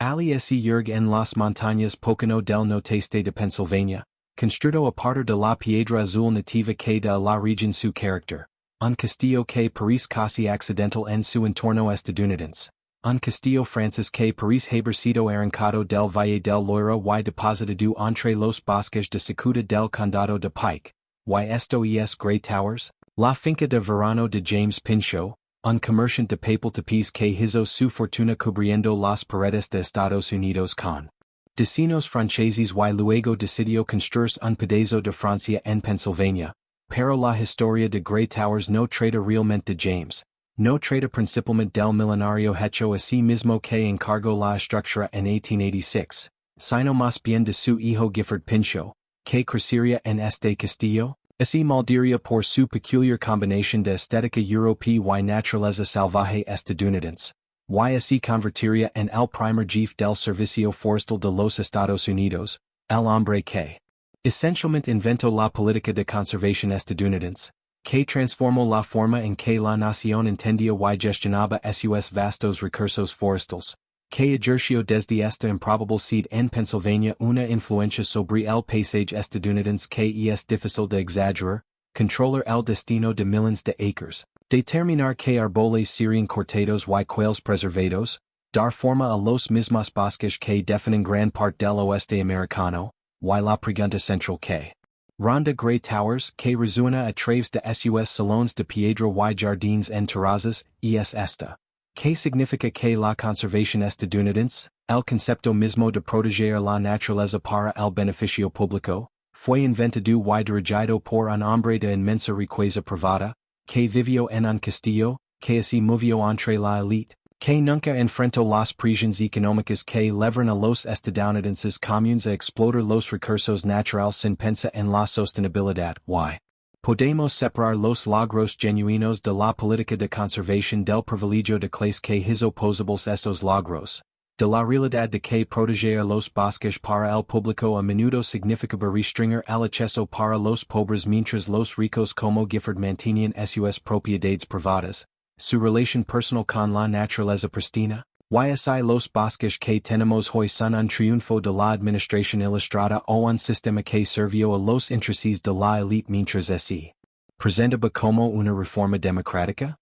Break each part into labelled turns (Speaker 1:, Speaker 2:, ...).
Speaker 1: Aliesi Yerg en las montañas Pocono del Noteste de Pennsylvania, construido a partir de la piedra azul nativa que de la región su carácter, un castillo que parece casi accidental en su entorno estadounidense, un castillo francés que parece haber sido arrancado del Valle del Loira y depositado entre los bosques de secuda del condado de Pike, y esto es Grey Towers, la finca de verano de James Pinchot, un comerciante de papel tapiz que hizo su fortuna cubriendo las paredes de Estados Unidos con vecinos franceses y luego decidió construir un pedazo de Francia en Pennsylvania, pero la historia de Grey Towers no trata realmente de James, no trata principalmente del milenario hecho a sí mismo que encargó la estructura en 1886, sino más bien de su hijo Gifford Pinchot, que crecería en este castillo. Así maldiría por su peculiar combinación de estética europea y naturaleza salvaje estadounidense, y así convertiría en el primer jefe del Servicio Forestal de los Estados Unidos, el hombre que esencialmente inventó la política de conservación estadounidense, que transformó la forma en que la nación entendía y gestionaba sus vastos recursos forestales, que ejerció desde esta improbable sede en Pennsylvania una influencia sobre el paisaje estadounidense que es difícil de exagerar, controlar el destino de miles de acres, determinar que árboles serían cortados y cuáles preservados, dar forma a los mismos bosques que definen gran parte del oeste americano, y la pregunta central que ronda Grey Towers que resuena a través de sus salones de piedra y jardines en terrazas, es esta. ¿Qué significa que la conservación estadounidense, el concepto mismo de proteger la naturaleza para el beneficio público, fue inventado y dirigido por un hombre de inmensa riqueza privada, que vivió en un castillo, que así movió entre la élite, que nunca enfrentó las presiones económicas que levan a los estadounidenses comunes a explotar los recursos naturales sin pensar en la sostenibilidad y podemos separar los logros genuinos de la política de conservación del privilegio de clase que hizo posibles esos logros, de la realidad de que proteger los bosques para el público a menudo significaba restringir el acceso para los pobres mientras los ricos como Gifford mantenían sus propiedades privadas, su relación personal con la naturaleza pristina. YSI los bosques que tenemos hoy son un triunfo de la administración ilustrada o un sistema que sirvió a los intereses de la élite mientras así presentaba como una reforma democrática.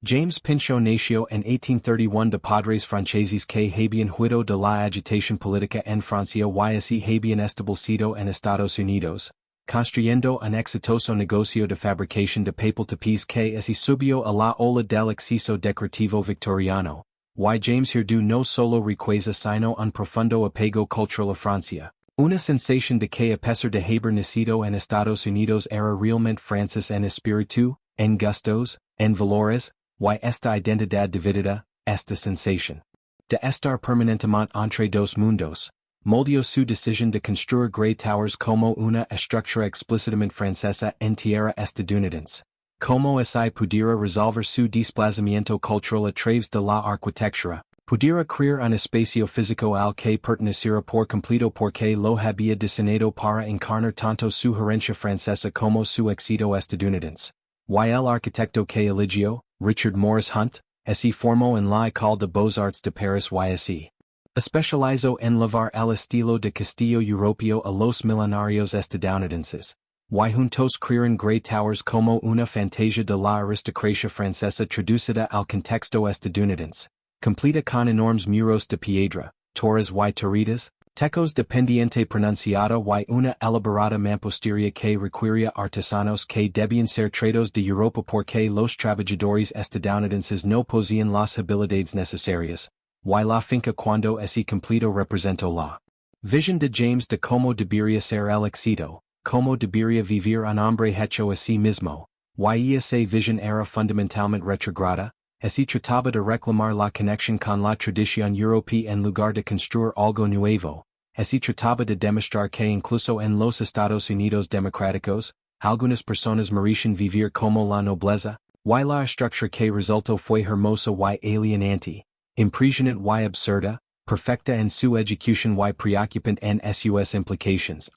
Speaker 1: James Pinchot nació en 1831 de padres franceses que habían huido de la agitación política en Francia y así habían establecido en Estados Unidos, construyendo un exitoso negocio de fabricación de papel tapiz que así subió a la ola del exceso decorativo victoriano. Y James heredó no solo riqueza sino un profundo apego cultural a Francia, una sensación de que a pesar de haber nacido en Estados Unidos era realmente francés en espíritu, en gustos, en valores, y esta identidad dividida, esta sensación de estar permanentemente entre dos mundos, moldeó su decisión de construir Grey Towers como una estructura explícitamente francesa en tierra estadounidense. Como así pudiera resolver su desplazamiento cultural a través de la arquitectura, pudiera crear un espacio físico al que perteneciera por completo porque lo había diseñado para encarnar tanto su herencia francesa como su éxito estadounidense. Y el arquitecto que eligió, Richard Morris Hunt, así formó en la École de Beaux-Arts de Paris y así especializó en llevar el estilo de castillo europeo a los milenarios estadounidenses. Y juntos crearon Grey Towers como una fantasía de la aristocracia francesa traducida al contexto estadounidense, completa con enormes muros de piedra, torres y turretas, techos de pendiente pronunciado y una elaborada mampostería que requiría artesanos que debían ser traídos de Europa porque los trabajadores estadounidenses no poseían las habilidades necesarias, y la finca cuando así completo representó la visión de James de cómo debería ser el éxito. Como debería vivir un hombre hecho a sí mismo, y esa visión era fundamentalmente retrograda, así trataba de reclamar la conexión con la tradición europea en lugar de construir algo nuevo, así trataba de demostrar que incluso en los Estados Unidos democráticos, algunas personas merecen vivir como la nobleza, y la estructura que resultó fue hermosa y alienante, impresionante y absurda, perfecta en su ejecución y preocupante en sus implications,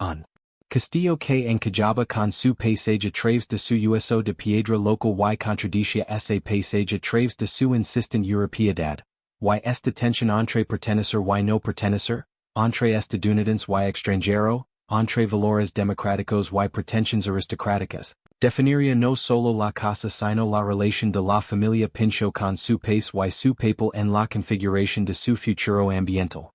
Speaker 1: castillo que encajaba con su paisaje a través de su uso de piedra local y contradicía ese paisaje a través de su insistente europeidad, y este tensión entre pertenecer y no pertenecer, entre estadounidense y extranjero, entre valores democráticos y pretensiones aristocráticas. Definiría no solo la casa sino la relación de la familia Pinchot con su país y su papel en la configuración de su futuro ambiental.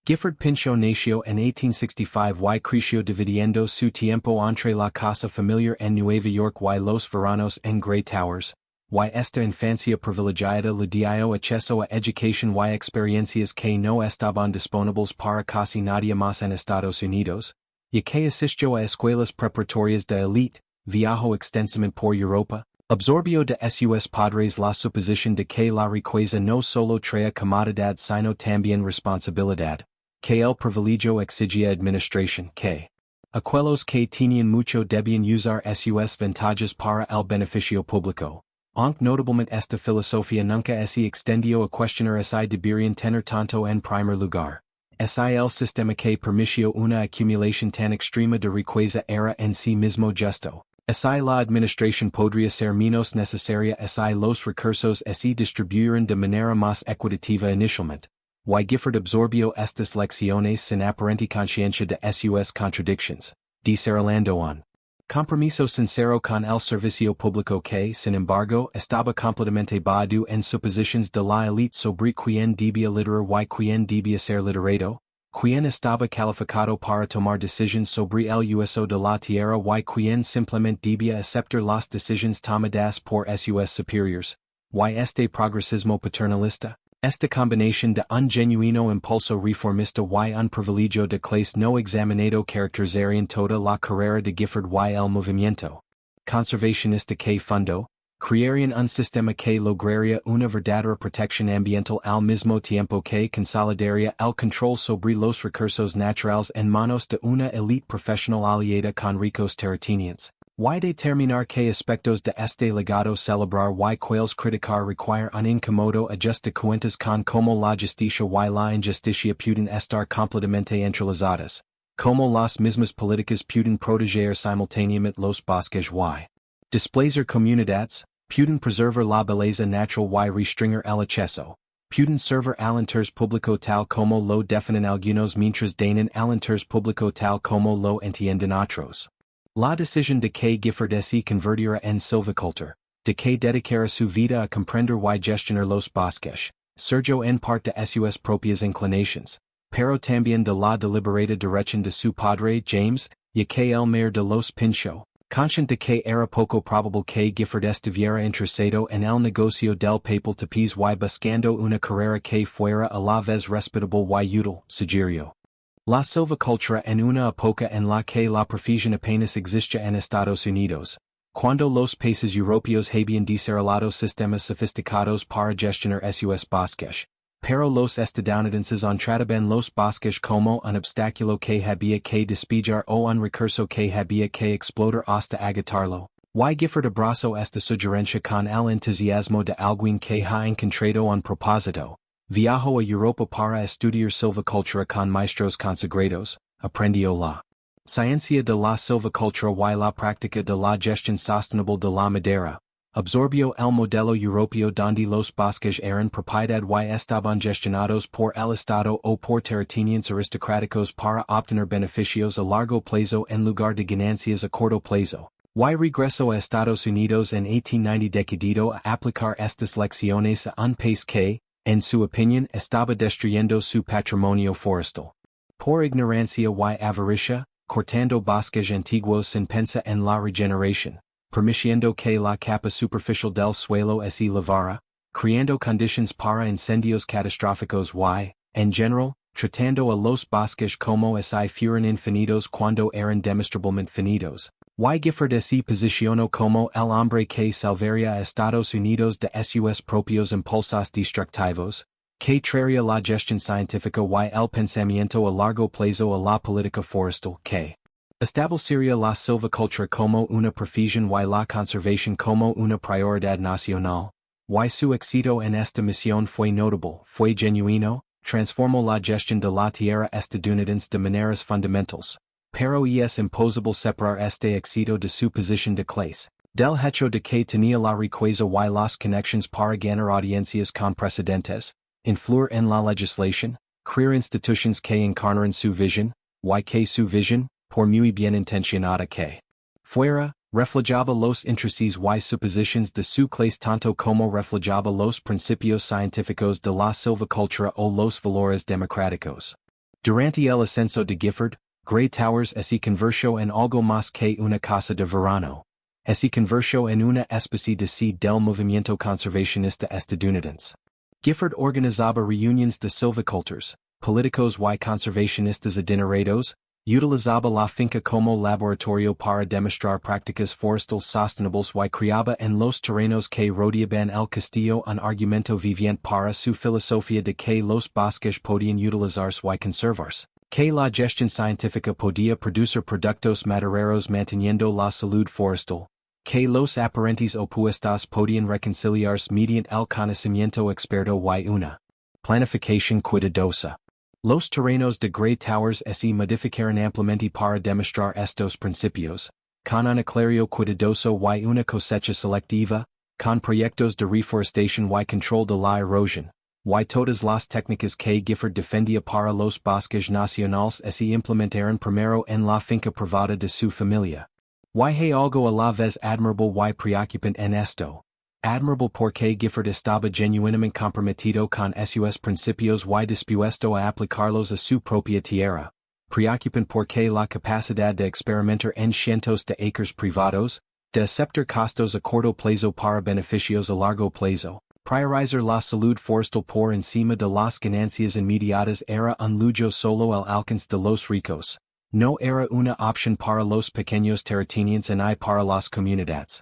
Speaker 1: Gifford Pinchot nació en 1865 y creció dividiendo su tiempo entre la casa familiar en Nueva York y los veranos en Grey Towers, y esta infancia privilegiada le dio acceso a educación y experiencias que no estaban disponibles para casi nadie más en Estados Unidos, y que asistió a escuelas preparatorias de élite, viajó extensamente por Europa, absorbió de sus padres la suposición de que la riqueza no solo trae comodidad sino también responsabilidad, que el privilegio exigía administración, que aquellos que tenían mucho debían usar sus ventajas para el beneficio público. Aunque notablemente esta filosofía nunca se extendió a cuestionar si deberían tener tanto en primer lugar. Si el sistema que permitió una acumulación tan extrema de riqueza era en sí mismo justo. Si la administración podría ser menos necesaria si los recursos se distribuyeran de manera más equitativa inicialmente. Y Gifford absorbió estas lecciones sin aparente conciencia de sus contradicciones, desarrollando un compromiso sincero con el servicio público que, sin embargo, estaba completamente basado en suposiciones de la élite sobre quién debía liderar y quién debía ser liderado, quién estaba calificado para tomar decisiones sobre el uso de la tierra y quién simplemente debía aceptar las decisiones tomadas por sus superiores, y este progresismo paternalista. Esta combinación de un genuino impulso reformista y un privilegio de clase no examinado caracterizarían toda la carrera de Gifford y el movimiento conservacionista que fundó, crearían un sistema que lograría una verdadera protección ambiental al mismo tiempo que consolidaría el control sobre los recursos naturales en manos de una élite profesional aliada con ricos terratenientes. Y determinar qué aspectos de este legado celebrar y cuáles criticar require un incómodo ajuste de cuentas con cómo la justicia y la injusticia pueden estar completamente entrelazadas, cómo las mismas políticas pueden proteger simultáneamente los bosques y desplacer comunidades, pueden preservar la belleza natural y restringir el acceso, pueden servir al interés público tal como lo definen algunos mientras dañan al interés público tal como lo entienden otros. La decisión de que Gifford se convirtiera en silvicultor, de que dedicara su vida a comprender y gestionar los bosques, surgió en parte de sus propias inclinaciones, pero también de la deliberada dirección de su padre James, y que el mayor de los Pinchot, consciente de que era poco probable que Gifford estuviera interesado en el negocio del papel tapiz y buscando una carrera que fuera a la vez respetable y útil, sugirió. La silvicultura en una época en la que la profesión apenas existía en Estados Unidos, cuando los países europeos habían desarrollado sistemas sofisticados para gestionar sus bosques, pero los estadounidenses trataban los bosques como un obstáculo que había que despejar o un recurso que había que explotar hasta agotarlo. Y Gifford abrazó esta sugerencia con el entusiasmo de alguien que ha encontrado un propósito. Viajó a Europa para estudiar silvicultura con maestros consagrados, aprendió la ciencia de la silvicultura y la práctica de la gestión sostenible de la madera, absorbió el modelo europeo donde los bosques eran propiedad y estaban gestionados por el Estado o por terratenientes aristocráticos para obtener beneficios a largo plazo en lugar de ganancias a corto plazo. Y regresó a Estados Unidos en 1890 decidido a aplicar estas lecciones a un país que, en su opinión, estaba destruyendo su patrimonio forestal. Por ignorancia y avaricia, cortando bosques antiguos sin pensar en la regeneración, permitiendo que la capa superficial del suelo se elevara, creando condiciones para incendios catastróficos y, en general, tratando a los bosques como si fueran infinitos cuando eran demostrablemente finitos. Y Gifford se posicionó como el hombre que salvaría a Estados Unidos de sus propios impulsos destructivos, que traería la gestión científica y el pensamiento a largo plazo a la política forestal, que establecería la silvicultura como una profesión y la conservación como una prioridad nacional. Y su éxito en esta misión fue notable, fue genuino, transformó la gestión de la tierra estadounidense de maneras fundamentales. Pero es imposible separar este éxito de su posición de clase, del hecho de que tenía la riqueza y las conexiones para ganar audiencias con precedentes, influir en la legislación, crear institutions que encarnaran su visión, y que su visión, por muy bien intencionada que fuera, reflejaba los intereses y suposiciones de su clase tanto como reflejaba los principios científicos de la silvicultura o los valores democráticos. Durante el ascenso de Gifford, Towers se convirtió en algo más que una casa de verano. Se convirtió en una especie de sede del movimiento conservacionista estadounidense. Gifford organizaba reuniones de silvicultores, políticos y conservacionistas adinerados, utilizaba la finca como laboratorio para demostrar prácticas forestales sostenibles y creaba en los terrenos que rodeaban el castillo un argumento viviente para su filosofía de que los bosques podían utilizarse y conservarse, que la gestión científica podía producir productos madereros manteniendo la salud forestal, que los aparentes opuestos podían reconciliarse mediante el conocimiento experto y una planificación cuidadosa. Los terrenos de Towers se modificaron ampliamente para demostrar estos principios, con un aclario cuidadoso y una cosecha selectiva, con proyectos de reforestación y control de la erosión, y todas las técnicas que Gifford defendía para los bosques nacionales se implementaron primero en la finca privada de su familia. Y hay algo a la vez admirable y preocupante en esto. Admirable porque Gifford estaba genuinamente comprometido con esos principios y dispuesto a aplicarlos a su propia tierra. Preocupante porque la capacidad de experimentar en cientos de acres privados, de aceptar costos a corto plazo para beneficios a largo plazo, priorizar la salud forestal por encima de las ganancias inmediatas era un lujo solo al alcance de los ricos. No era una opción para los pequeños terratenientes ni para las comunidades.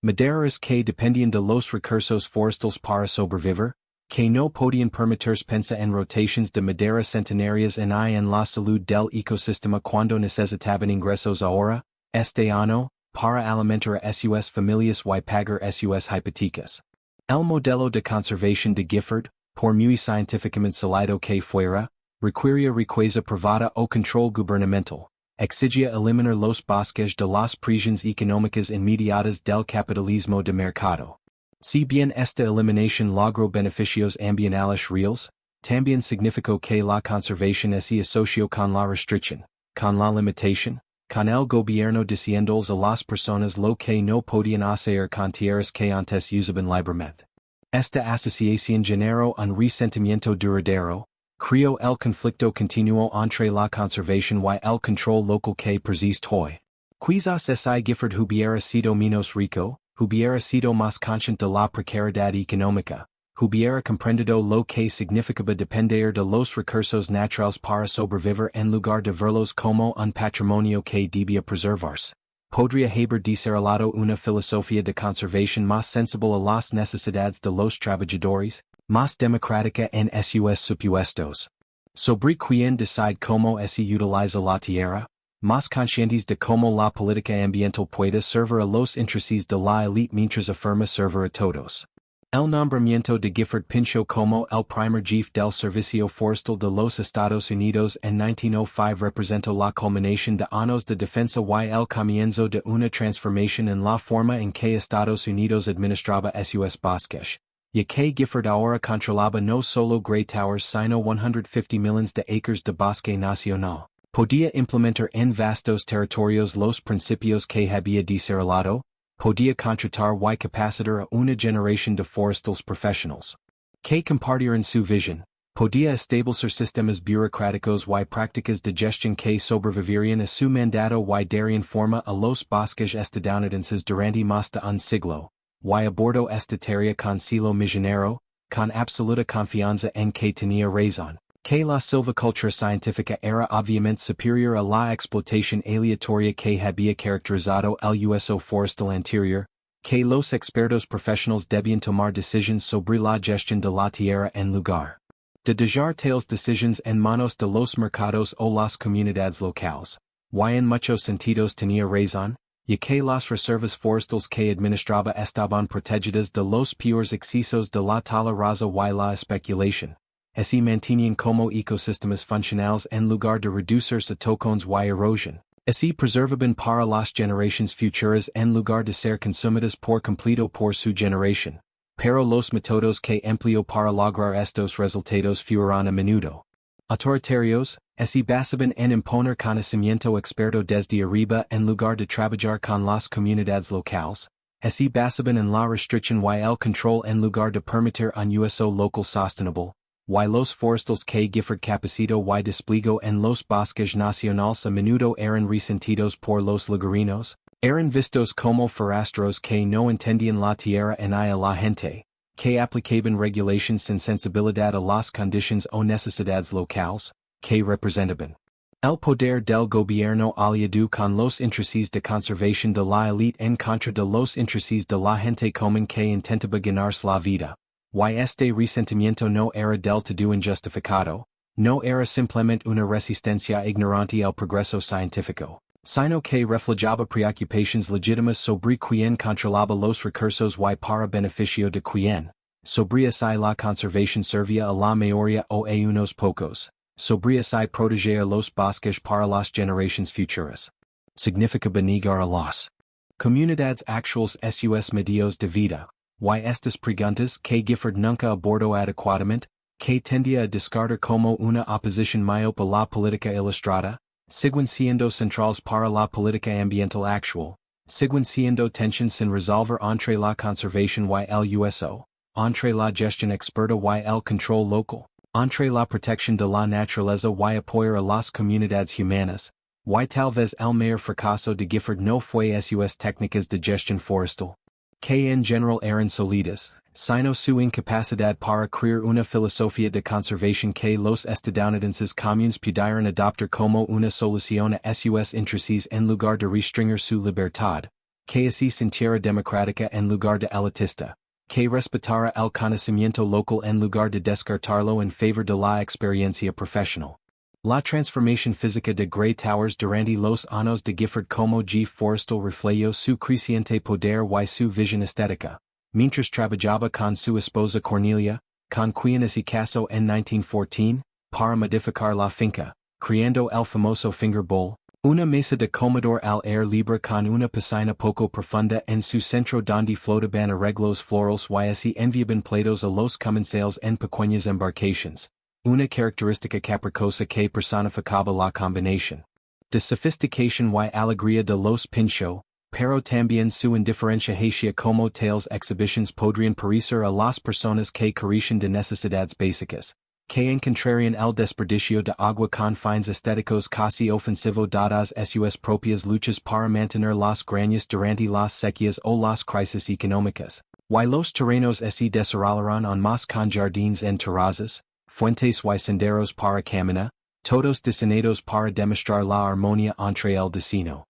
Speaker 1: Maderas que dependían de los recursos forestales para sobrevivir, que no podían permitirse pensar en rotaciones de madera centenarias en la salud del ecosistema cuando necesitaban ingresos ahora, este año, para alimentar a sus familias y pagar sus hipotecas. El modelo de conservación de Gifford, por muy científicamente sólido que fuera, requería riqueza privada o control gubernamental. Exigía eliminar los bosques de las prisiones económicas inmediatas del capitalismo de mercado. Si bien esta eliminación logró beneficios ambientales reales, también significó que la conservación se asoció con la restricción, con la limitación, con el gobierno diciéndoles a las personas lo que no podían hacer con tierras que antes usaban libremente. Esta asociación generó un resentimiento duradero, creó el conflicto continuo entre la conservación y el control local que persiste hoy. Quizás si Gifford hubiera sido menos rico, hubiera sido más consciente de la precariedad económica, hubiera comprendido lo que significaba depender de los recursos naturales para sobrevivir en lugar de verlos como un patrimonio que debía preservarse. Podría haber desarrollado una filosofía de conservación más sensible a las necesidades de los trabajadores, más democrática en sus supuestos. Sobre quien decide cómo se utiliza la tierra, más conscientes de cómo la política ambiental puede servir a los intereses de la élite mientras afirma servir a todos. El nombramiento de Gifford Pinchot como el primer jefe del Servicio Forestal de los Estados Unidos en 1905 representó la culminación de años de defensa y el comienzo de una transformación en la forma en que Estados Unidos administraba sus bosques. Ya que Gifford ahora controlaba no solo Towers sino 150 millones de acres de bosque nacional, podía implementar en vastos territorios los principios que había desarrollado, podía contratar y capacitar a una generación de forestales profesionales que compartieran su visión, podía establecer sistemas burocráticos y prácticas de gestión que sobrevivirían a su mandato y darían forma a los bosques estadounidenses durante más de un siglo. Y abordó esta tarea con celo misionero, con absoluta confianza en que tenía razón, que la silvicultura científica era obviamente superior a la explotación aleatoria que había caracterizado el uso forestal anterior, que los expertos profesionales debían tomar decisiones sobre la gestión de la tierra en lugar de dejar tales decisiones en manos de los mercados o las comunidades locales, y en muchos sentidos tenía razón, ya que las reservas forestales que administraba estaban protegidas de los peores excesos de la tala rasa y la especulación. Se mantenían como ecosistemas funcionales en lugar de reducirse a tocones y erosión. Se preservaban para las generaciones futuras en lugar de ser consumidas por completo por su generación. pero los métodos que empleo para lograr estos resultados fueron a menudo autoritarios, y basaban en imponer conocimiento experto desde arriba en lugar de trabajar con las comunidades locales, y basaban en la restricción y el control en lugar de permitir un uso local sostenible, y los forestales que Gifford capacitó y desplegó en los bosques nacionales a menudo eran resentidos por los lugareños, eran vistos como forastros que no entendían la tierra ni a la gente, que aplicaban regulations sin sensibilidad a las condiciones o necesidades locales, que representaban el poder del gobierno aliado con los intereses de conservación de la élite en contra de los intereses de la gente común que intentaba ganarse la vida. Y este resentimiento no era del todo injustificado, no era simplemente una resistencia ignorante al progreso científico, sino que reflejaba preocupaciones legítimas sobre quien controlaba los recursos y para beneficio de quien, sobre si la conservación servía a la mayoría o a unos pocos, sobre si proteger los bosques para las generaciones futuras. Significaba negar a las comunidades actuales sus medios de vida. Y estas preguntas que Gifford nunca abordó adecuadamente, que tendía a descartar como una oposición miope a la política ilustrada, siguen siendo centrales para la política ambiental actual, siguen siendo tensions sin resolver entre la conservación y el uso, entre la gestión experta y el control local, entre la protección de la naturaleza y apoyar a las comunidades humanas, y tal vez el mayor fracaso de Gifford no fue sus técnicas de gestión forestal, que en general eran sólidas, sino su incapacidad para crear una filosofía de conservación que los estadounidenses comunes pudieran adoptar como una solución a sus intereses en lugar de restringir su libertad, que así sintiera democrática en lugar de elitista, que respetara el conocimiento local en lugar de descartarlo en favor de la experiencia profesional. La transformación física de Grey Towers durante los años de Gifford como jefe forestal reflejó su creciente poder y su visión estética, mientras trabajaba con su esposa Cornelia, con quien se casó en 1914, para modificar la finca, creando el famoso finger bowl, una mesa de comedor al aire libre con una piscina poco profunda en su centro donde flotaban arreglos florales y así enviaban platos a los comensales en pequeñas embarcaciones. Una característica caprichosa que personificaba la combinación de sofisticación y alegría de los Pinchot, pero también su indiferencia hacia como tales exhibiciones podrían parecer a las personas que carecen de necesidades básicas, que encontrarían el desperdicio de agua con fines estéticos casi ofensivo dadas sus propias luchas para mantener las grañas durante las sequías o las crisis económicas, y los terrenos se desarrollaron en más con jardines en terrazas, fuentes y senderos para caminar, todos diseñados para demostrar la armonía entre el destino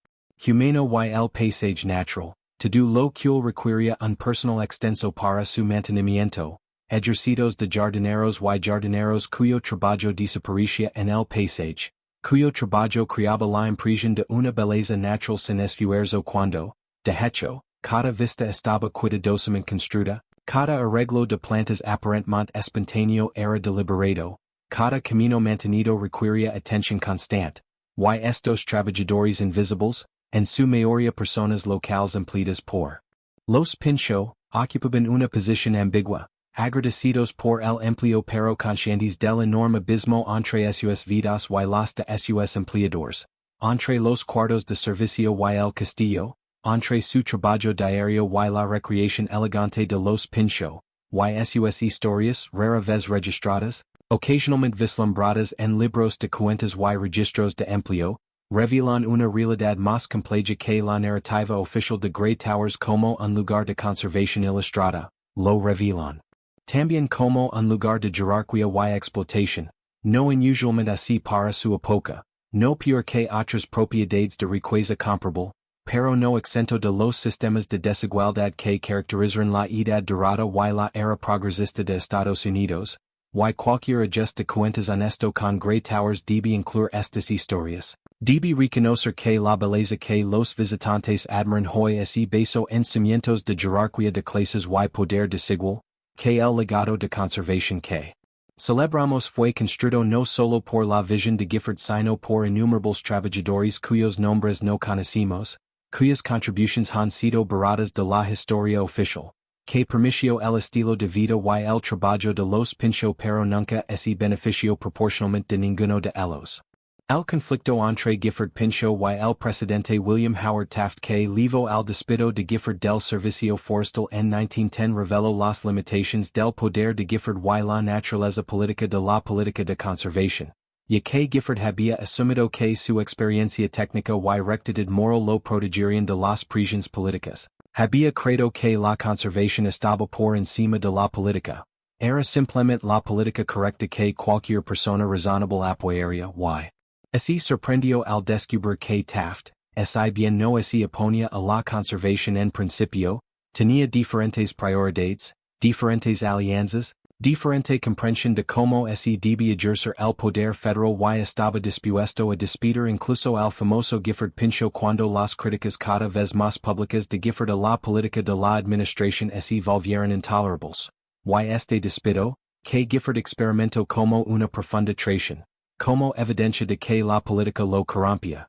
Speaker 1: humano y el paisaje natural, todo lo que requería un personal extenso para su mantenimiento, ejercicios de jardineros y jardineros cuyo trabajo desaparecía en el paisaje, cuyo trabajo creaba la impresión de una belleza natural sin esfuerzo cuando, de hecho, cada vista estaba cuidadosamente construida. Cada arreglo de plantas aparentemente espontáneo era deliberado, cada camino mantenido requería atención constante, y estos trabajadores invisibles, en su mayoría personas locales empleadas por los Pinchot, ocupaban una posición ambigua, agradecidos por el empleo pero conscientes del enorme abismo entre sus vidas y las de sus empleadores, entre los cuartos de servicio y el castillo, entre su trabajo diario y la recreación elegante de los Pinchot, y sus historias rara vez registradas, ocasionalmente vislumbradas en libros de cuentas y registros de empleo, revelan una realidad más compleja que la narrativa oficial de Grey Towers como un lugar de conservación ilustrada, lo revelan. También como un lugar de jerarquía y explotación, no inusualmente así para su época, no peor que otras propiedades de riqueza comparable, pero no exento de los sistemas de desigualdad que caracterizan la edad dorada y la era progresista de Estados Unidos, y cualquier ajuste de cuentas honesto con Grey Towers debe incluir estas historias. Debe reconocer que la belleza que los visitantes admiran hoy es basado en cimientos de jerarquía de clases y poder desigual, que el legado de conservación que celebramos fue construido no solo por la visión de Gifford sino por innumerables trabajadores cuyos nombres no conocemos, cuyas contribuciones han sido borradas de la historia oficial, que permitiu el estilo de vida y el trabajo de los Pinchot pero nunca ese beneficio proporcionalmente de ninguno de ellos. El conflicto entre Gifford Pinchot y el presidente William Howard Taft que llevó al despido de Gifford del Servicio Forestal en 1910 reveló las limitaciones del poder de Gifford y la naturaleza política de la política de conservación, ya que Gifford había asumido que su experiencia técnica y rectitud moral lo protegerían de las presiones políticas. Había creído que la conservación estaba por encima de la política. Era simplemente la política correcta que cualquier persona razonable apoyaría y. Así sorprendió al descubrir que Taft, si bien no se oponía a la conservación en principio, tenía diferentes prioridades, diferentes alianzas, diferente comprensión de cómo se debía ejercer el poder federal y estaba dispuesto a despedir incluso al famoso Gifford Pinchot cuando las críticas cada vez más públicas de Gifford a la política de la administración se volvieron intolerables. Y este despido, que Gifford experimentó como una profunda traición, como evidencia de que la política lo corrompía.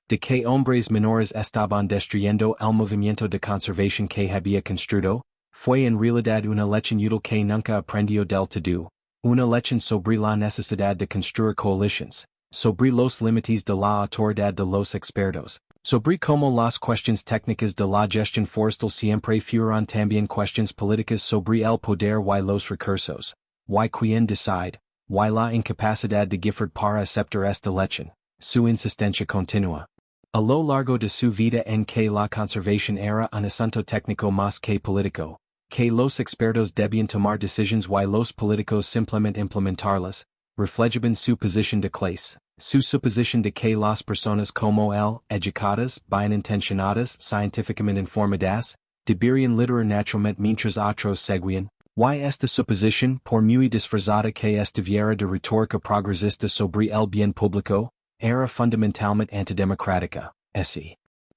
Speaker 1: De que hombres menores estaban destruyendo el movimiento de conservación que había construido, fue en realidad una lección útil que nunca aprendió del todo, una lección sobre la necesidad de construir coaliciones, sobre los límites de la autoridad de los expertos, sobre cómo las cuestiones técnicas de la gestión forestal siempre fueron también cuestiones políticas sobre el poder y los recursos, y quién decide, y la incapacidad de Gifford para aceptar esta lección, su insistencia continua. A lo largo de su vida en que la conservación era un asunto técnico más que político, que los expertos debían tomar decisiones y los políticos simplemente implementarlas, reflejaban su posición de clase, su suposición de que las personas como él, educadas, bien intencionadas, científicamente informadas, deberían liderar naturalmente mientras otros seguían. Y esta suposición, por muy disfrazada que estuviera de retórica progresista sobre el bien público, era fundamentalmente antidemocrática.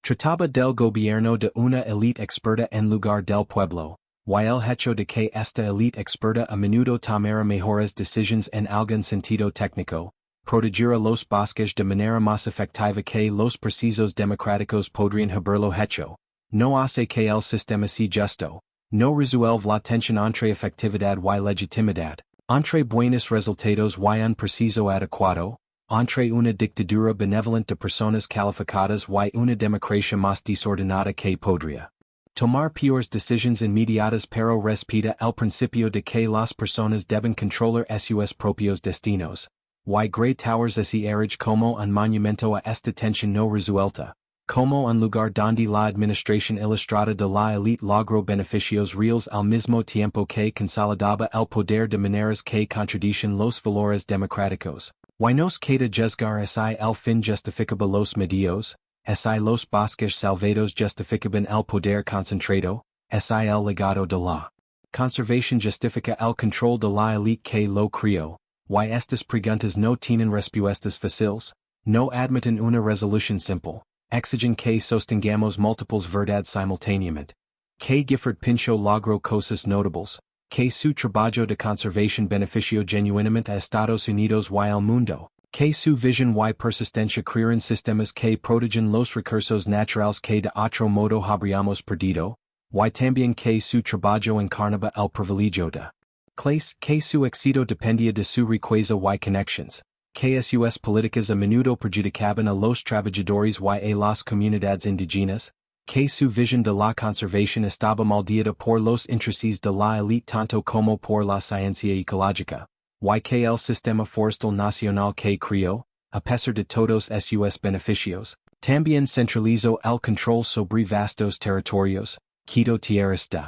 Speaker 1: Trataba del gobierno de una élite experta en lugar del pueblo, y el hecho de que esta élite experta a menudo tomara mejores decisiones en algún sentido técnico, proteger a los bosques de manera más efectiva que los precisos democráticos podrían haberlo hecho, no hace que el sistema sea justo. No resuelve la tensión entre efectividad y legitimidad, entre buenos resultados y un preciso adecuado, entre una dictadura benevolente de personas calificadas y una democracia más desordenada que podría tomar peores decisiones inmediatas pero respeta el principio de que las personas deben controlar sus propios destinos, y Grey Towers se erige como un monumento a esta tensión no resuelta. Como un lugar donde la administración ilustrada de la élite logró beneficios reales al mismo tiempo que consolidaba el poder de maneras que contradicen los valores democráticos. Y nos queda juzgar si el fin justificaba los medios, si los bosques salvados justificaban el poder concentrado, si el legado de la conservación justifica el control de la élite que lo crió, y estas preguntas no tienen respuestas fáciles, no admiten una resolución simple. Exigen que sostengamos múltiples verdades simultáneamente. Que Gifford Pinchot logró cosas notables, que su trabajo de conservación benefició genuinamente a Estados Unidos y al mundo, que su visión y persistencia crearon sistemas que protegen los recursos naturales que de otro modo habríamos perdido, y también que su trabajo encarnaba el privilegio de clase, que su éxito dependía de su riqueza y connections. Que sus políticas a menudo perjudicaban a los trabajadores y a las comunidades indígenas, que su visión de la conservación estaba maldita por los intereses de la élite tanto como por la ciencia ecológica, y que el sistema forestal nacional que creó, a pesar de todos sus beneficios, también centralizó el control sobre vastos territorios, quitó tierras de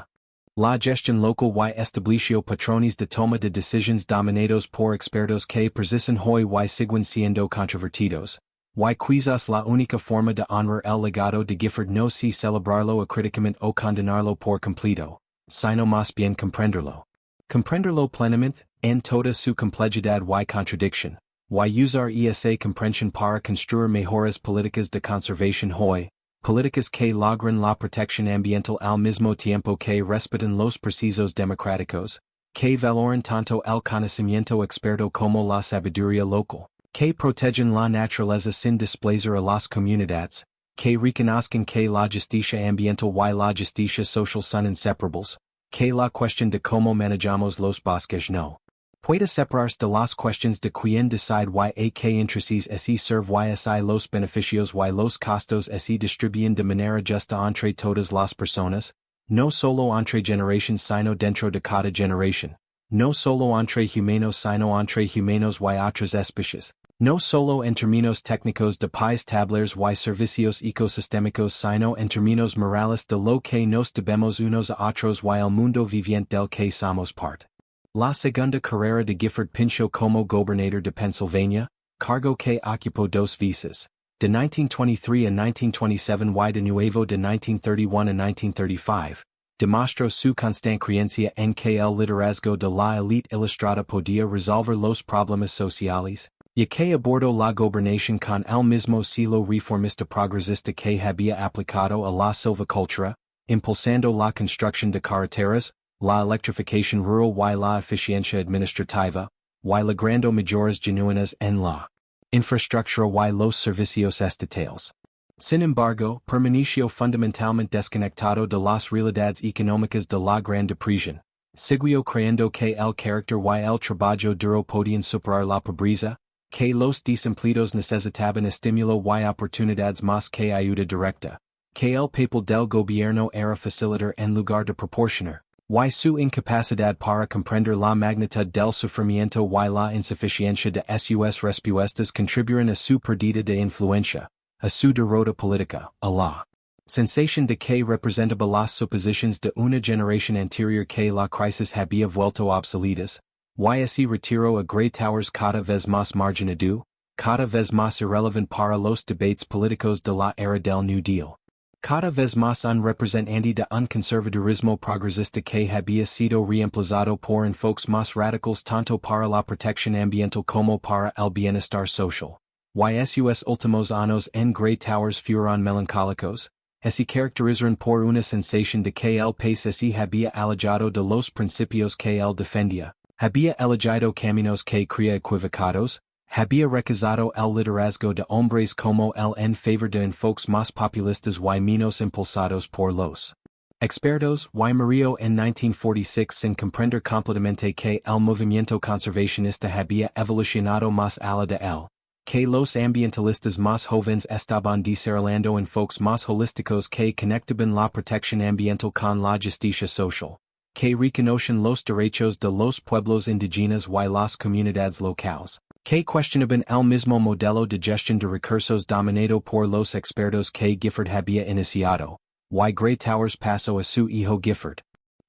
Speaker 1: la gestión local y estableció patrones de toma de decisiones dominados por expertos que persisten hoy y siguen siendo controvertidos, y quizás la única forma de honrar el legado de Gifford no es celebrarlo acríticamente o condenarlo por completo, sino más bien comprenderlo. Comprenderlo plenamente, en toda su complejidad y contradicción, y usar esa comprensión para construir mejores políticas de conservación hoy. Políticas que logran la protección ambiental al mismo tiempo que respetan los precisos democráticos, que valoran tanto el conocimiento experto como la sabiduría local, que protegen la naturaleza sin desplacer a las comunidades, que reconozcan que la justicia ambiental y la justicia social son inseparables, que la cuestión de cómo manejamos los bosques no puede separarse de las cuestiones de quién decide y que intereses se serve y si los beneficios y los costos se distribuyen de manera justa entre todas las personas, no solo entre generations sino dentro de cada generación, no solo entre humanos sino entre humanos y otras especies, no solo en términos técnicos de país tableros y servicios ecosistémicos sino en términos morales de lo que nos debemos unos a otros y el mundo viviente del que somos parte. La segunda carrera de Gifford Pinchot como gobernador de Pennsylvania, cargo que ocupó dos veces, de 1923 a 1927 y de nuevo de 1931 a 1935, demostró su constante creencia en que el liderazgo de la élite ilustrada podía resolver los problemas sociales, y que abordó la gobernación con el mismo estilo reformista progresista que había aplicado a la silvicultura, impulsando la construcción de carreteras, la electrificación rural y la eficiencia administrativa, y logrando mejoras genuinas en la infraestructura y los servicios estatales. Sin embargo, permaneció fundamentalmente desconectado de las realidades económicas de la Gran Depresión. Siguió creyendo que el carácter y el trabajo duro podían superar la pobreza, que los desempleados necesitaban estímulo y oportunidades más que ayuda directa, que el papel del gobierno era facilitar en lugar de proporcionar, y su incapacidad para comprender la magnitud del sufrimiento y la insuficiencia de sus respuestas contribuyeron a su pérdida de influencia, a su derrota política, a la sensación de que representaba las suposiciones de una generación anterior que la crisis había vuelto obsoletas, y así retiró a Grey Towers cada vez más marginado, cada vez más irrelevant para los debates políticos de la era del New Deal. Cada vez más un representante de un conservadurismo progresista que había sido reemplazado por enfoques más radicales tanto para la protección ambiental como para el bienestar social. Y sus últimos años en Grey Towers fueron melancólicos, se caracterizaron por una sensación de que el país se había alejado de los principios que él defendía, había elegido caminos que creía equivocados, había rechazado el liderazgo de hombres como él en favor de enfoques más populistas y menos impulsados por los expertos, y murió en 1946 sin comprender completamente que el movimiento conservacionista había evolucionado más allá de él, que los ambientalistas más jóvenes estaban desarrollando enfoques más holísticos que conectaban la protección ambiental con la justicia social, que reconocen los derechos de los pueblos indígenas y las comunidades locales, que cuestionaban el mismo modelo de gestión de recursos dominado por los expertos que Gifford había iniciado, y Grey Towers pasó a su hijo Gifford.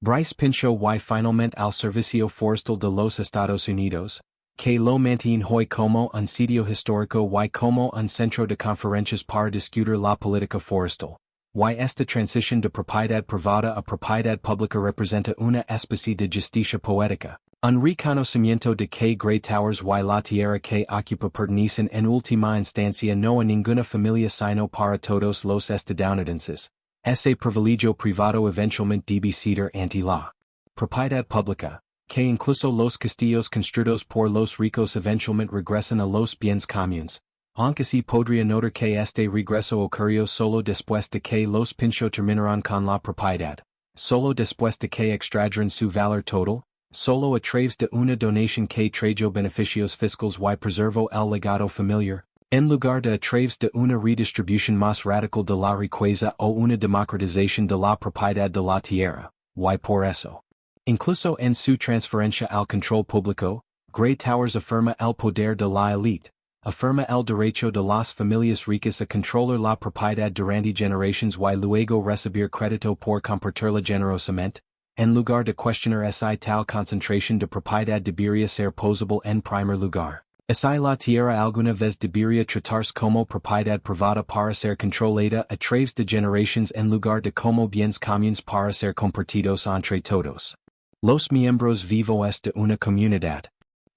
Speaker 1: Bryce Pinchot y finalmente al Servicio Forestal de los Estados Unidos, que lo mantiene hoy como un sitio histórico y como un centro de conferencias para discutir la política forestal. Y esta transición de propiedad privada a propiedad pública representa una especie de justicia poética, un reconocimiento de que Grey Towers y la tierra que ocupa pertenecen en última instancia no a ninguna familia sino para todos los estadounidenses. Ese privilegio privado eventualmente debe ceder ante la propiedad pública, que incluso los castillos construidos por los ricos eventualmente regresan a los bienes comunes. Aunque se podría notar que este regreso ocurrió solo después de que los Pinchot terminaron con la propiedad, solo después de que extrajeron su valor total, solo a través de una donación que trajo beneficios fiscales y preservó el legado familiar, en lugar de a través de una redistribución más radical de la riqueza o una democratización de la propiedad de la tierra, y por eso. Incluso en su transferencia al control público, Grey Towers afirma el poder de la élite. Afirma el derecho de las familias ricas a controlar la propiedad durante generaciones y luego recibir crédito por compartirla generosamente, en lugar de cuestionar si tal concentración de propiedad debería ser posible en primer lugar. Si la tierra alguna vez debería tratarse como propiedad privada para ser controlada a través de generaciones en lugar de como bienes comunes para ser compartidos entre todos. Los miembros vivos de una comunidad.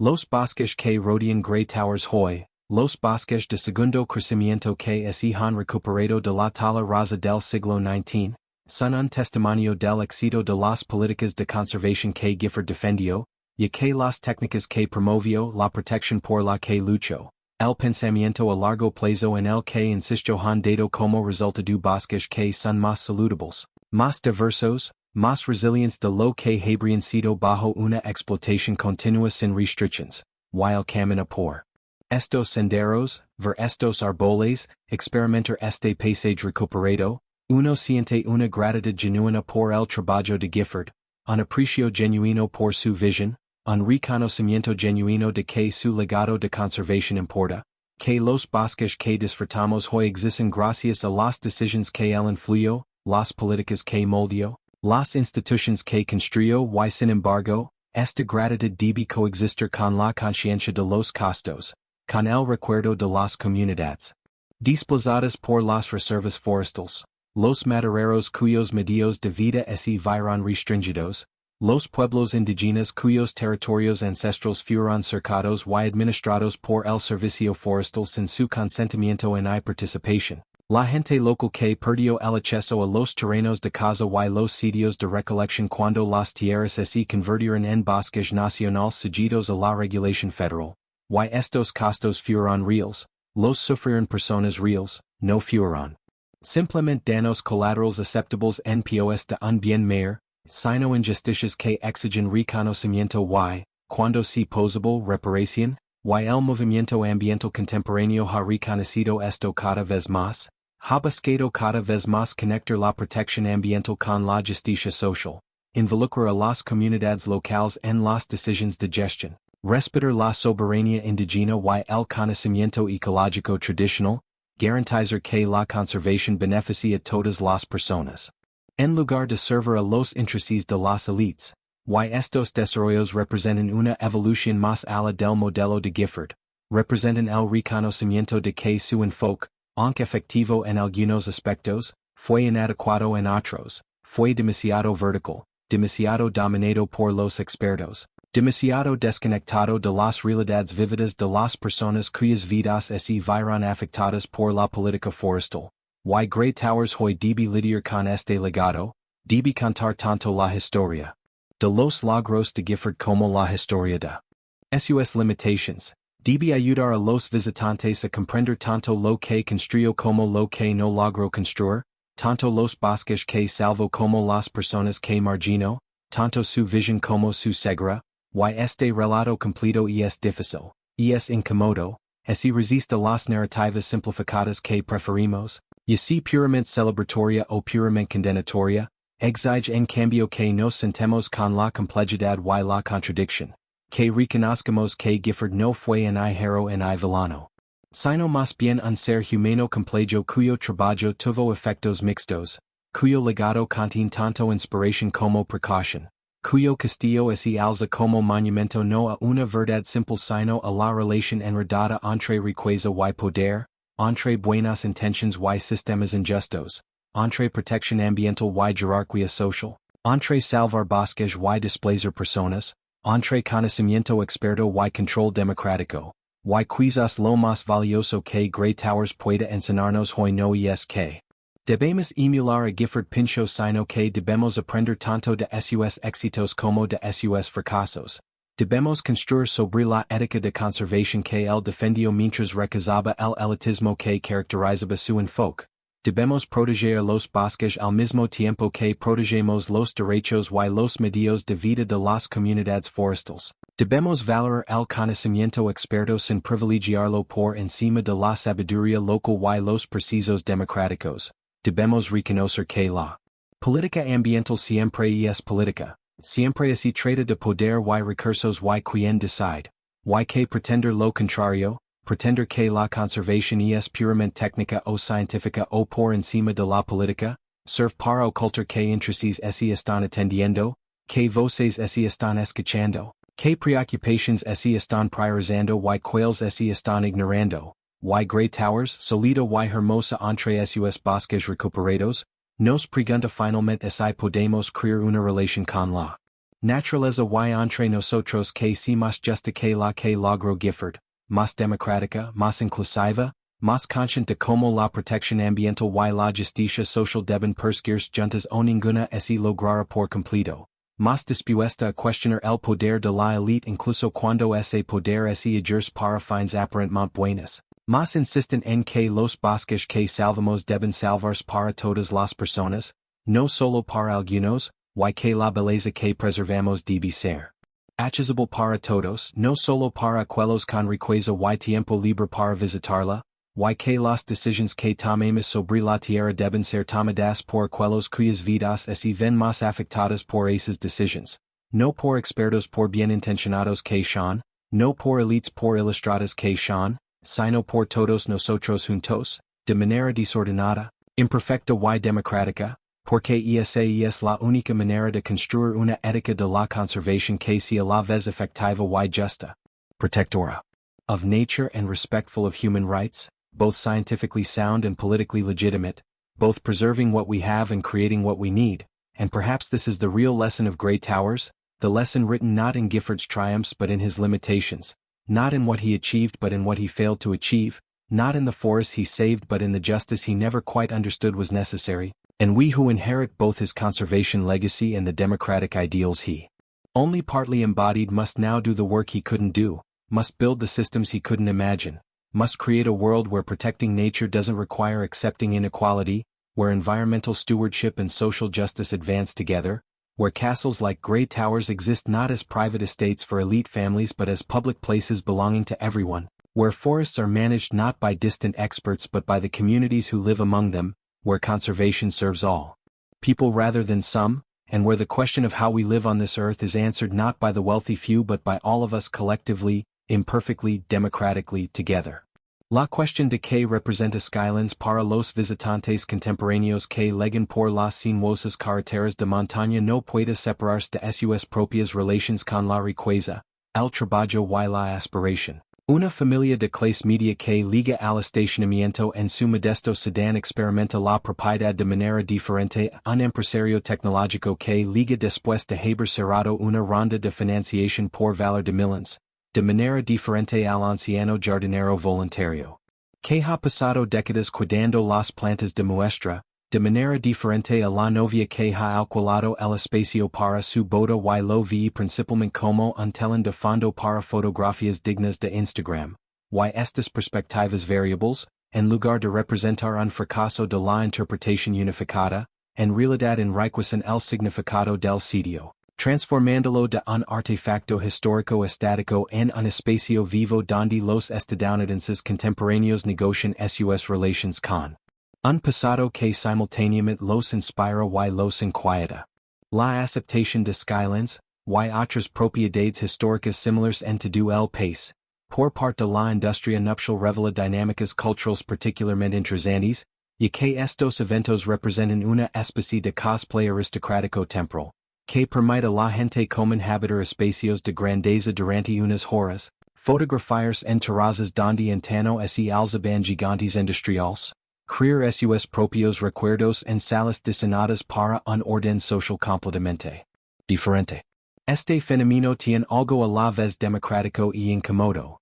Speaker 1: Los bosques que rodean Grey Towers hoy, los bosques de segundo crecimiento que se han recuperado de la tala rasa del siglo XIX, son un testimonio del éxito de las políticas de conservación que Gifford defendió, y que las técnicas que promovió la protección por la que luchó. el pensamiento a largo plazo en el que insisto han dado como resultado bosques que son más saludables, más diversos, más resilientes de lo que habrían sido bajo una explotación continua sin restrictions, while camina por estos senderos, ver estos árboles, experimentar este paisaje recuperado, uno siente una gratitud genuina por el trabajo de Gifford, un aprecio genuino por su visión, un reconocimiento genuino de que su legado de conservación importa, que los bosques que disfrutamos hoy existen gracias a las decisiones que él influyó, las políticas que moldeó, las instituciones que construyó y sin embargo, esta gratitud debe coexistir con la conciencia de los costos, con el recuerdo de las comunidades desplazadas por las reservas forestales, los mataderos cuyos medios de vida se vieron restringidos, los pueblos indígenas cuyos territorios ancestrales fueron cercados y administrados por el Servicio Forestal sin su consentimiento y participación. La gente local que perdió el acceso a los terrenos de caza y los sitios de recolección cuando las tierras se convirtieron en bosques nacionales sujetos a la regulación federal, y estos costos fueron reales, los sufrieron personas reales, no fueron simplemente daños colaterales aceptables en pos de un bien mayor, sino injusticias que exigen reconocimiento y, cuando si posible reparación, y el movimiento ambiental contemporáneo ha reconocido esto cada vez más. Ha buscado cada vez más conectar la protección ambiental con la justicia social, involucrar a las comunidades locales en las decisiones de gestión, respetar la soberanía indígena y el conocimiento ecológico tradicional, garantizar que la conservación beneficia a todas las personas. En lugar de servir a los intereses de las élites, y estos desarrollos representan una evolución más allá del modelo de Gifford, representan el reconocimiento de que su enfoque, aunque efectivo en algunos aspectos, fue inadecuado en otros, fue demasiado vertical, demasiado dominado por los expertos, demasiado desconectado de las realidades vívidas de las personas cuyas vidas se vieron afectadas por la política forestal. Y Grey Towers hoy debe lidiar con este legado, debe contar tanto la historia de los logros de Gifford como la historia de sus limitations. Debe ayudar a los visitantes a comprender tanto lo que construyó como lo que no logró construir, tanto los bosques que salvó como las personas que marginó, tanto su visión como su ceguera, y este relato completo es difícil, es incómodo, resiste las narrativas simplificadas que preferimos, y puramente celebratoria o puramente condenatoria, exige en cambio que nos sentemos con la complejidad y la contradicción. Que reconozcamos que Gifford no fue un héroe en villano, sino más bien un ser humano complejo cuyo trabajo tuvo efectos mixtos, cuyo legado contiene tanto inspiración como precaución, cuyo castillo se alza como monumento no a una verdad simple sino a la relación enredada entre riqueza y poder, entre buenas intenciones y sistemas injustos, entre protección ambiental y jerarquía social, entre salvar bosques y desplazar personas, entre conocimiento experto y control democrático, y quizás lo más valioso que Grey Towers pueda enseñarnos hoy no es que debemos emular a Gifford Pinchot sino que debemos aprender tanto de sus éxitos como de sus fracasos. Debemos construir sobre la ética de conservación que él defendió mientras rechazaba el elitismo que caracterizaba su enfoque. Debemos proteger los bosques al mismo tiempo que protegemos los derechos y los medios de vida de las comunidades forestales. Debemos valorar el conocimiento experto sin privilegiarlo por encima de la sabiduría local y los precisos democráticos. Debemos reconocer que la política ambiental siempre es política, siempre se trata de poder y recursos y quien decide, y que pretender lo contrario, pretender que la conservación es puramente técnica o científica o por encima de la política, serve para ocultar que intereses se están atendiendo, que voces se están escuchando, que preocupaciones se están priorizando y cuáles se están ignorando, y Grey Towers, sólido y hermosa entre sus bosques recuperados, nos pregunta finalmente si podemos crear una relación con la naturaleza y entre nosotros que sea más justa que la que logró Gifford, más democrática, más inclusiva, más consciente como la protección ambiental y la justicia social deben perseguirse juntas o ninguna se logrará por completo. más dispuesta a cuestionar el poder de la élite incluso cuando ese poder es ejerce para fines aparentemente buenas. Más insisten en que los bosques que salvamos deben salvarse para todas las personas, no solo para algunos, y que la belleza que preservamos debe ser accesible para todos, no solo para aquellos con riqueza y tiempo libre para visitarla, y que las decisiones que tomemos sobre la tierra deben ser tomadas por aquellos cuyas vidas se ven más afectadas por esas decisiones, no por expertos por bien intencionados que son, no por elites por ilustradas que son, sino por todos nosotros juntos, de manera desordenada, imperfecta y democrática, porque esa es la única manera de construir una ética de la conservación que sea a la vez efectiva y justa, protectora of nature and respectful of human rights, both scientifically sound and politically legitimate, both preserving what we have and creating what we need, and perhaps this is the real lesson of Grey Towers, the lesson written not in Gifford's triumphs but in his limitations, not in what he achieved but in what he failed to achieve, not in the forests he saved but in the justice he never quite understood was necessary, and we who inherit both his conservation legacy and the democratic ideals he only partly embodied must now do the work he couldn't do, must build the systems he couldn't imagine, must create a world where protecting nature doesn't require accepting inequality, where environmental stewardship and social justice advance together, where castles like Grey Towers exist not as private estates for elite families but as public places belonging to everyone, where forests are managed not by distant experts but by the communities who live among them, where conservation serves all people rather than some, and where the question of how we live on this earth is answered not by the wealthy few but by all of us collectively, imperfectly, democratically, together. La cuestión de que representa Skylands para los visitantes contemporáneos que llegan por las sinuosas carreteras de montaña no puede separarse de sus propias relaciones con la riqueza, el trabajo y la aspiración. Una familia de clase media que liga al estacionamiento en su modesto sedán experimenta la propiedad de manera diferente a un empresario tecnológico que liga después de haber cerrado una ronda de financiación por valor de millones, de manera diferente al anciano jardinero voluntario, que ha pasado décadas cuidando las plantas de muestra, de manera diferente a la novia que ha alquilado el espacio para su boda y lo ve principalmente como un telón de fondo para fotografías dignas de Instagram, y estas perspectivas variables, en lugar de representar un fracaso de la interpretación unificada, en realidad enriquecen el significado del sitio, transformándolo de un artefacto histórico estático en un espacio vivo donde los estadounidenses contemporáneos negocian sus relations con un pasado que simultáneamente los inspira y los inquieta. La aceptación de Skylands, y otras propiedades históricas similares en todo el país, por parte de la industria nupcial revela dinámicas culturales particularmente interesantes, y que estos eventos representan una especie de cosplay aristocrático temporal, que permite a la gente común habitar espacios de grandeza durante unas horas, fotografiarse en terrazas donde entano y alzaban gigantes industriales, crear sus propios recuerdos en salas diseñadas para un orden social completamente diferente. Este fenómeno tiene algo a la vez democrático y incómodo.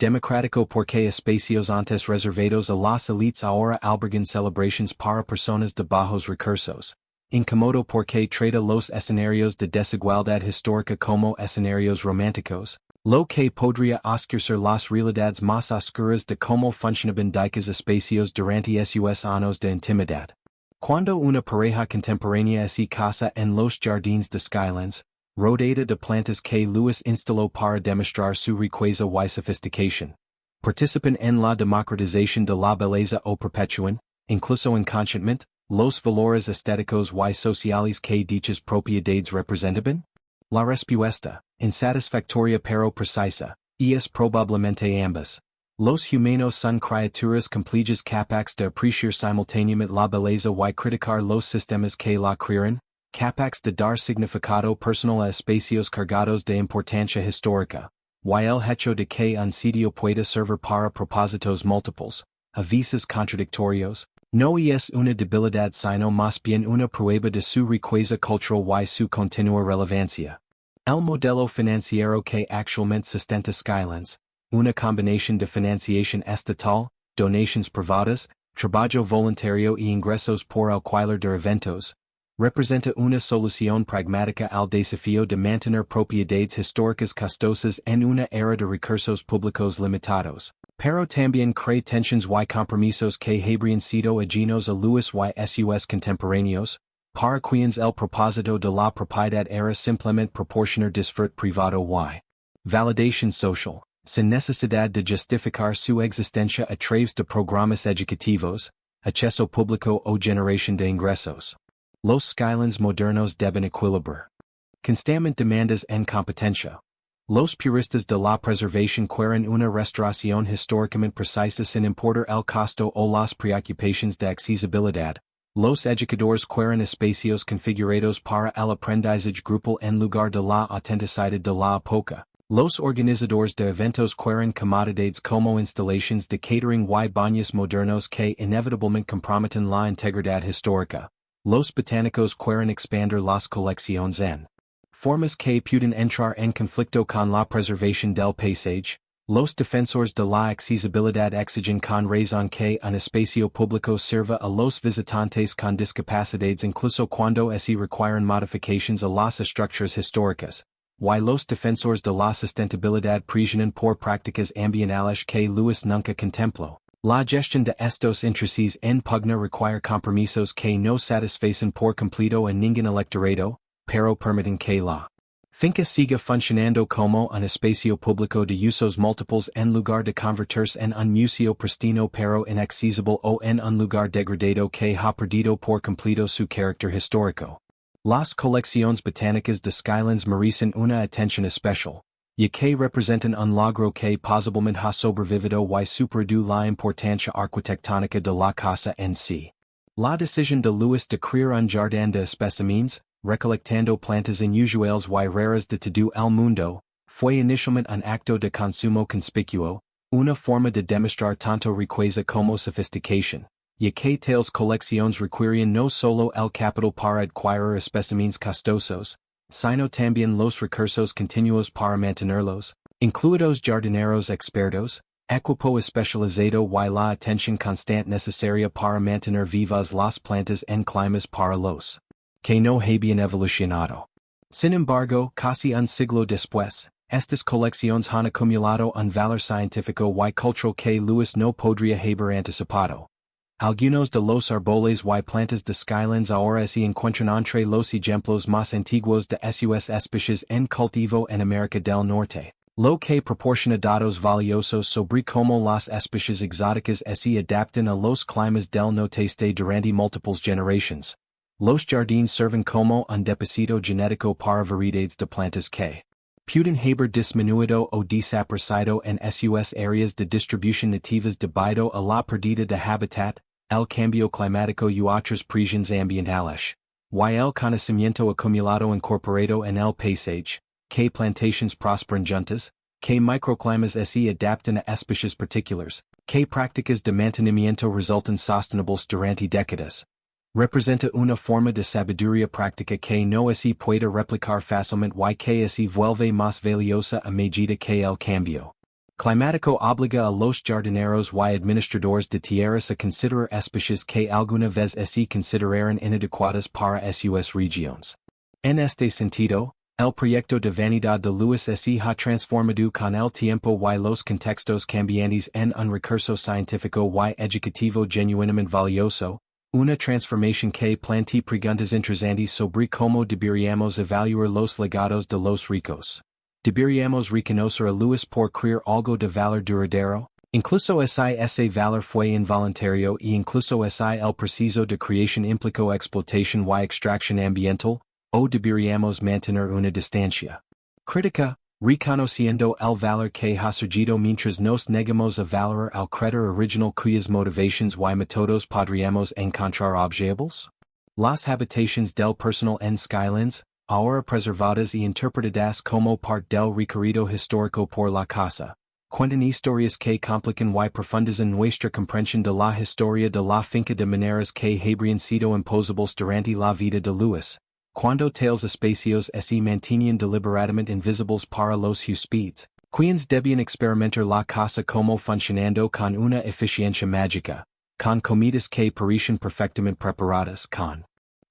Speaker 1: Democrático porque espacios antes reservados a las elites ahora albergan celebrations para personas de bajos recursos. Incómodo porque trata los escenarios de desigualdad histórica como escenarios románticos, lo que podría oscurecer las realidades más oscuras de cómo funcionaban dichos espacios durante sus años de intimidad. Cuando una pareja contemporánea se casa en los jardines de Skylands, rodeada de plantas que Lewis instaló para demostrar su riqueza y sofisticación, participan en la democratización de la belleza o perpetúan, incluso inconscientemente, los valores estéticos y sociales que dichas propiedades representaban? La respuesta, insatisfactoria pero precisa, es probablemente ambas. Los humanos son criaturas complejas capaces de apreciar simultáneamente la belleza y criticar los sistemas que la crearon, capaces de dar significado personal a espacios cargados de importancia histórica, y el hecho de que un sitio pueda servir para propósitos múltiples, a veces contradictorios, no es una debilidad sino más bien una prueba de su riqueza cultural y su continua relevancia. El modelo financiero que actualmente sustenta Skylands, una combinación de financiación estatal, donaciones privadas, trabajo voluntario y ingresos por alquiler de eventos, Representa una solución pragmática al desafío de mantener propiedades históricas costosas en una era de recursos públicos limitados. Pero también crea tensions y compromisos que habrían sido ajenos a los y sus contemporáneos, para quienes el propósito de la propiedad era simplemente proporcionar disfrute privado y validación social, sin necesidad de justificar su existencia a través de programas educativos, acceso público o generación de ingresos. Los Skylands modernos deben equilibrar constantemente demandas en competencia. Los puristas de la preservación quieren una restauración históricamente precisa sin importar el costo o las preocupaciones de accesibilidad. Los educadores quieren espacios configurados para el aprendizaje grupal en lugar de la autenticidad de la época. Los organizadores de eventos quieren comodidades como instalaciones de catering y baños modernos que inevitablemente comprometen la integridad histórica. Los botánicos quieren expandir las colecciones en formas que pueden entrar en conflicto con la preservación del paisaje. Los defensores de la accesibilidad exigen con razón que un espacio público sirva a los visitantes con discapacidades incluso cuando se requieren modificaciones a las estructuras históricas. Y los defensores de la sustentabilidad presionan por prácticas ambientales que Lewis nunca contempló. La gestión de estos intereses en pugna require compromisos que no satisfacen por completo a ningún electorado, pero permiten que la finca siga funcionando como un espacio público de usos múltiples en lugar de convertirse en un museo pristino pero inaccesible o en un lugar degradado que ha perdido por completo su carácter histórico. Las colecciones botánicas de Skylands merecen una atención especial, ya que representan un logro que posiblemente ha sobrevivido y superado la importancia arquitectónica de la casa en sí. La decisión de Lewis de crear un jardín de especímenes, recolectando plantas inusuales y raras de todo el mundo, fue inicialmente un acto de consumo conspicuo, una forma de demostrar tanto riqueza como sofisticación, ya que tales colecciones requirían no solo el capital para adquirir especímenes costosos, sino también los recursos continuos para mantenerlos, incluidos jardineros expertos, equipo especializado y la atención constante necesaria para mantener vivas las plantas en climas para los que no habían evolucionado. Sin embargo, casi un siglo después, estas colecciones han acumulado un valor científico y cultural que Lewis no podría haber anticipado. Algunos de los árboles y plantas de Skylands ahora se encuentran entre los ejemplos más antiguos de sus especies en cultivo en América del Norte, lo que proporciona datos valiosos sobre cómo las especies exóticas se adaptan a los climas del nordeste durante múltiples generaciones. Los jardines sirven como un depósito genético para variedades de plantas que pueden haber disminuido o desaparecido en sus áreas de distribución nativas debido a la pérdida de hábitat, el cambio climático y otras presiones ambientales, y el conocimiento acumulado incorporado en el paisaje, que plantations prosperan juntas, que microclimas se adaptan a especies particulares, que prácticas de mantenimiento resultan sostenibles durante décadas. Representa una forma de sabiduría práctica que no se puede replicar fácilmente y que se vuelve más valiosa a medida que el cambio climático obliga a los jardineros y administradores de tierras a considerar especies que alguna vez se consideraron inadecuadas para sus regiones. En este sentido, el proyecto de vanidad de Lewis se ha transformado con el tiempo y los contextos cambiantes en un recurso científico y educativo genuinamente valioso, una transformación que plantea preguntas interesantes sobre cómo deberíamos evaluar los legados de los ricos. ¿Deberíamos reconocer a Lewis por crear algo de valor duradero? Incluso si ese valor fue involuntario y incluso si el proceso de creación implicó explotación y extracción ambiental, ¿o deberíamos mantener una distancia crítica, reconociendo el valor que ha surgido mientras nos negamos a valorar al creador original cuyas motivaciones y métodos podríamos encontrar objeables? Las habitaciones del personal en Skylands, ahora preservadas y interpretadas como parte del recorrido histórico por la casa, cuentan historias que complican y profundizan nuestra comprensión de la historia de la finca de maneras que habrían sido imposibles durante la vida de Lewis, cuando tales espacios se mantenían deliberadamente invisibles para los huéspedes, quienes debían experimentar la casa como funcionando con una eficiencia mágica, con comidas que parecían perfectamente preparadas, con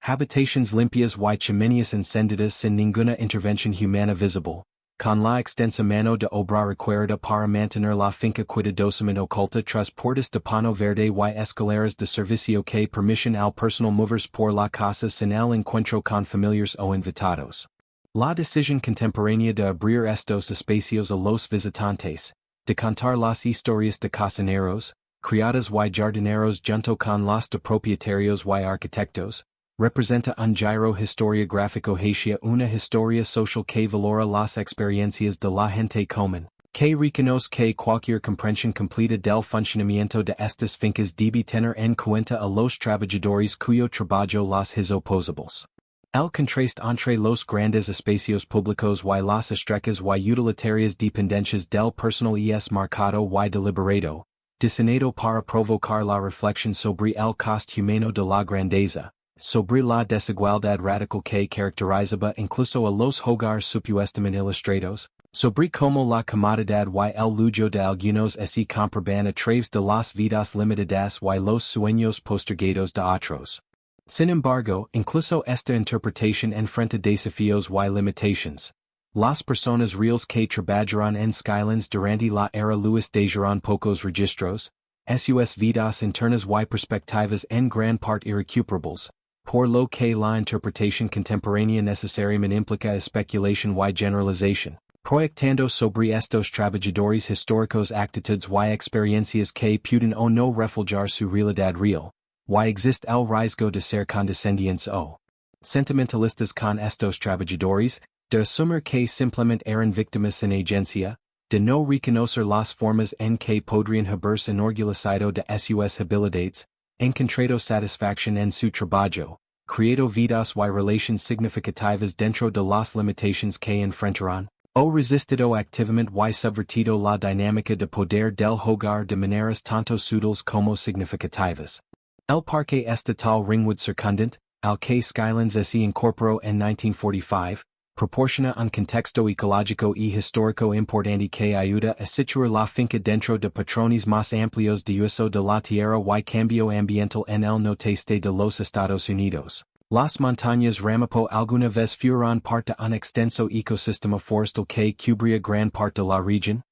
Speaker 1: Habitations limpias y chimeneas encendidas sin ninguna intervención humana visible, con la extensa mano de obra requerida para mantener la finca cuidadosamente oculta tras puertas de pano verde y escaleras de servicio que permiten al personal moverse por la casa sin el encuentro con familiares o invitados. La decisión contemporánea de abrir estos espacios a los visitantes, de contar las historias de cocineros, criadas y jardineros junto con los de propietarios y arquitectos, representa un giro historiográfico hacia una historia social que valora las experiencias de la gente común, que reconoce que cualquier comprensión completa del funcionamiento de estas fincas debe tener en cuenta a los trabajadores cuyo trabajo los hizo posibles. El contraste entre los grandes espacios públicos y las estrechas y utilitarias dependencias del personal es marcado y deliberado, diseñado para provocar la reflexión sobre el coste humano de la grandeza, sobre la desigualdad radical que caracterizaba incluso a los hogares supuestamente ilustrados, sobre cómo la comodidad y el lujo de algunos se compraban a través de las vidas limitadas y los sueños postergados de otros. Sin embargo, incluso esta interpretación enfrenta desafíos y limitations. Las personas reales que trabajaron en Skylands durante la era Luis dejaron pocos registros, sus vidas internas y perspectivas en gran parte irrecuperables, por lo que la interpretación contemporánea necesariamente implica especulación y generalización, proyectando sobre estos trabajadores históricos actitudes y experiencias que pueden o no reflejar su realidad real. Y existe el riesgo de ser condescendientes o sentimentalistas con estos trabajadores, de asumir que simplemente eran víctimas sin agencia, de no reconocer las formas en que podrían haberse enorgullecido de sus habilidades, encontrado satisfacción en su trabajo, creado vidas y relaciones significativas dentro de las limitaciones que enfrentaron, o resistido activamente y subvertido la dinámica de poder del hogar de maneras tanto sutiles como significativas. El parque estatal Ringwood circundante, al que Skylands se incorporó en 1945, proporciona un contexto ecológico y histórico importante que ayuda a situar la finca dentro de patrones más amplios de uso de la tierra y cambio ambiental en el nordeste de los Estados Unidos. Las montañas Ramapo alguna vez fueron parte de un extenso ecosistema forestal que cubría gran parte de la región,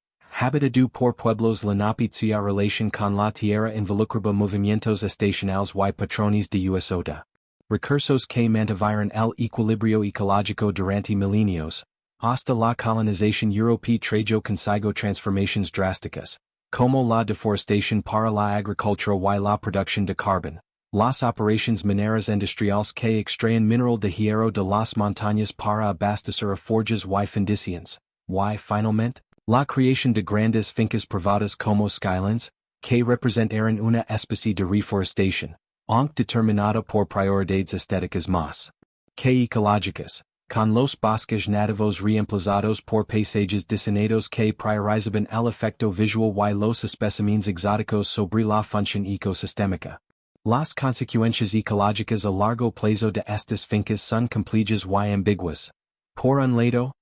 Speaker 1: habitado por pueblos lenapizia relación con la tierra involucraba movimientos estacionales y patrones de uso de recursos que mantuvieron el equilibrio ecológico durante milenios, hasta la colonización europea trajo consigo transformaciones drásticas, como la deforestación para la agricultura y la producción de carbón, las operaciones mineras industriales que extraen mineral de hierro de las montañas para abastecer a forjas y fundiciones, y finalmente, la creación de grandes fincas privadas como Skylands, que representaron una especie de reforestación, aunque determinada por prioridades estéticas más que ecológicas, con los bosques nativos reemplazados por paisajes diseñados que priorizaban el efecto visual y los especímenes exóticos sobre la función ecosistémica. Las consecuencias ecológicas a largo plazo de estas fincas son complejas y ambiguas. Por un lado,